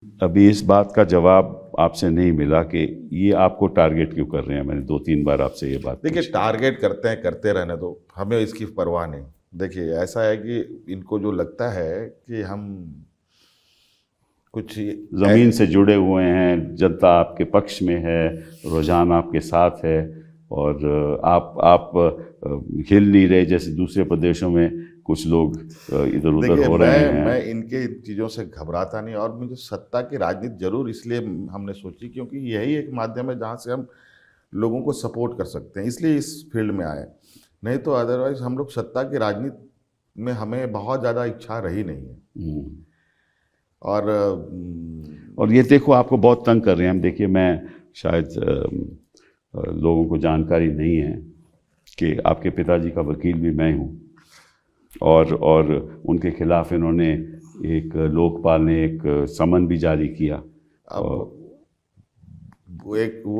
अभी इस बात का जवाब आपसे नहीं मिला कि ये आपको टारगेट क्यों कर रहे हैं। मैंने 2-3 बार आपसे ये बात देखिए, पूछी। टारगेट करते हैं, करते रहने दो, हमें इसकी परवाह नहीं। देखिए, ऐसा है कि इनको जो लगता है कि हम कुछ ज़मीन से जुड़े हुए हैं, जनता आपके पक्ष में है, रुझान आपके साथ है, और आप हिल नहीं रहे जैसे दूसरे प्रदेशों में कुछ लोग इधर उधर देखिए, हो रहे हैं। मैं इनके चीज़ों से घबराता नहीं, और मुझे सत्ता की राजनीति जरूर इसलिए हमने सोची क्योंकि यही एक माध्यम है जहाँ से हम लोगों को सपोर्ट कर सकते हैं, इसलिए इस फील्ड में आए। नहीं तो अदरवाइज हम लोग सत्ता की राजनीति में हमें बहुत ज़्यादा इच्छा रही नहीं है। और और ये देखो, आपको बहुत तंग कर रहे हैं हम। देखिए, मैं शायद लोगों को जानकारी नहीं है कि आपके पिताजी का वकील भी मैं हूँ, और उनके खिलाफ इन्होंने लोकपाल ने एक समन भी जारी किया। अब वो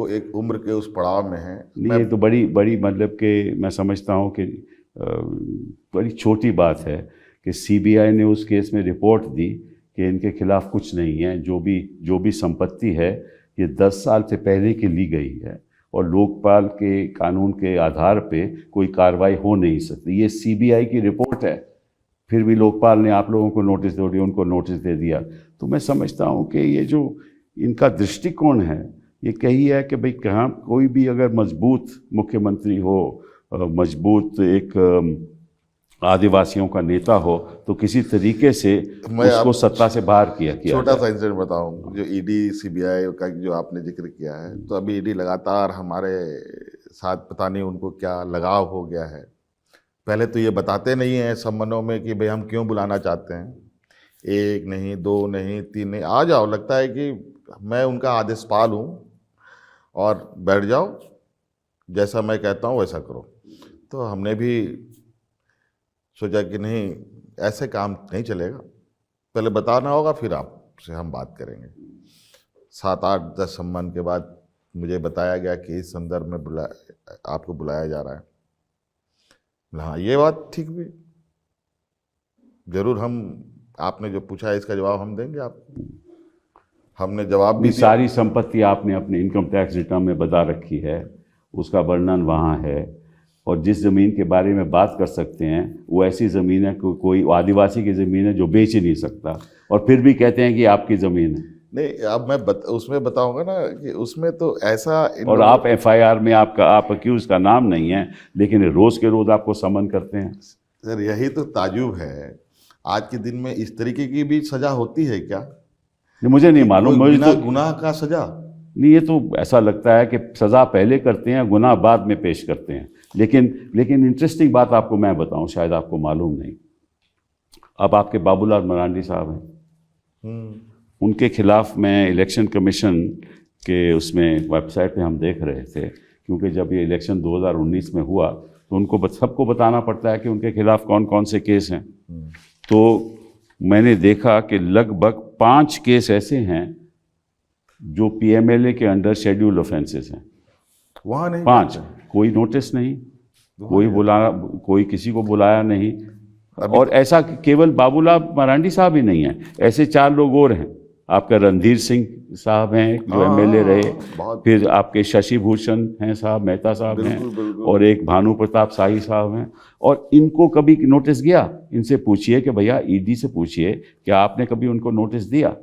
एक उम्र के उस पड़ाव में है। नहीं, ये तो बड़ी मतलब कि मैं समझता हूँ कि बड़ी छोटी बात है कि सीबीआई ने उस केस में रिपोर्ट दी कि इनके खिलाफ कुछ नहीं है, जो भी संपत्ति है ये 10 साल से पहले की ली गई है, और लोकपाल के कानून के आधार पे कोई कार्रवाई हो नहीं सकती। ये सीबीआई की रिपोर्ट है, फिर भी लोकपाल ने आप लोगों को नोटिस दे दिया, उनको नोटिस दे दिया। तो मैं समझता हूँ कि ये जो इनका दृष्टिकोण है ये कही है कि भाई कहाँ कोई भी अगर मजबूत मुख्यमंत्री हो, मजबूत एक आदिवासियों का नेता हो, तो किसी तरीके से उसको सत्ता से बाहर किया छोटा सा इंसिडेंट बताऊं, जो ईडी सीबीआई का जो आपने जिक्र किया है, तो अभी ईडी लगातार हमारे साथ, पता नहीं उनको क्या लगाव हो गया है। पहले तो ये बताते नहीं हैं सम्मनों में कि भाई हम क्यों बुलाना चाहते हैं, 1 नहीं 2 नहीं 3 नहीं, आ जाओ, लगता है कि मैं उनका आदेशपाल हूँ और बैठ जाओ, जैसा मैं कहता हूँ वैसा करो। तो हमने भी सोचा कि नहीं, ऐसे काम नहीं चलेगा, पहले बताना होगा, फिर आपसे हम बात करेंगे। 7-8-10 सम्मान के बाद मुझे बताया गया कि इस संदर्भ में आपको बुलाया जा रहा है। हाँ, ये बात ठीक भी, जरूर हम, आपने जो पूछा है इसका जवाब हम देंगे आपको। हमने जवाब भी दिया। सारी संपत्ति आपने अपने इनकम टैक्स रिटर्न में बता रखी है, उसका वर्णन वहाँ है, और जिस ज़मीन के बारे में बात कर सकते हैं वो ऐसी ज़मीन है कोई आदिवासी की ज़मीन है जो बेच ही नहीं सकता, और फिर भी कहते हैं कि आपकी ज़मीन है। नहीं, अब मैं उसमें बताऊंगा ना कि उसमें तो ऐसा और आप एफआईआर में आप अक्यूज का नाम नहीं है, लेकिन रोज़ के रोज़ आपको समन करते हैं। सर, यही तो ताजुब है, आज के दिन में इस तरीके की भी सज़ा होती है क्या? मुझे नहीं मालूम, मुझे बिना तो गुनाह का सज़ा नहीं, ये तो ऐसा लगता है कि सज़ा पहले करते हैं, गुनाह बाद में पेश करते हैं। लेकिन इंटरेस्टिंग बात आपको मैं बताऊं, शायद आपको मालूम नहीं। अब आपके बाबूलाल मरांडी साहब हैं, उनके खिलाफ मैं इलेक्शन कमीशन के उसमें वेबसाइट पे हम देख रहे थे, क्योंकि जब ये इलेक्शन 2019 में हुआ तो उनको सबको बताना पड़ता है कि उनके खिलाफ कौन कौन से केस हैं। तो मैंने देखा कि लगभग 5 केस ऐसे हैं जो पीएमएलए के अंडर शेड्यूल्ड ऑफेंसेस हैं। वहाँ नहीं, 5, कोई नोटिस नहीं, कोई किसी को बुलाया नहीं। और ऐसा केवल बाबूलाल मरांडी साहब ही नहीं है, ऐसे 4 लोग और हैं। आपका रणधीर सिंह साहब हैं जो एमएलए रहे, फिर आपके शशि भूषण हैं साहब, मेहता साहब हैं, और एक भानु प्रताप शाही साहब हैं। और इनको कभी नोटिस गया? इनसे पूछिए कि भैया, ईडी से पूछिए कि आपने कभी उनको नोटिस दिया?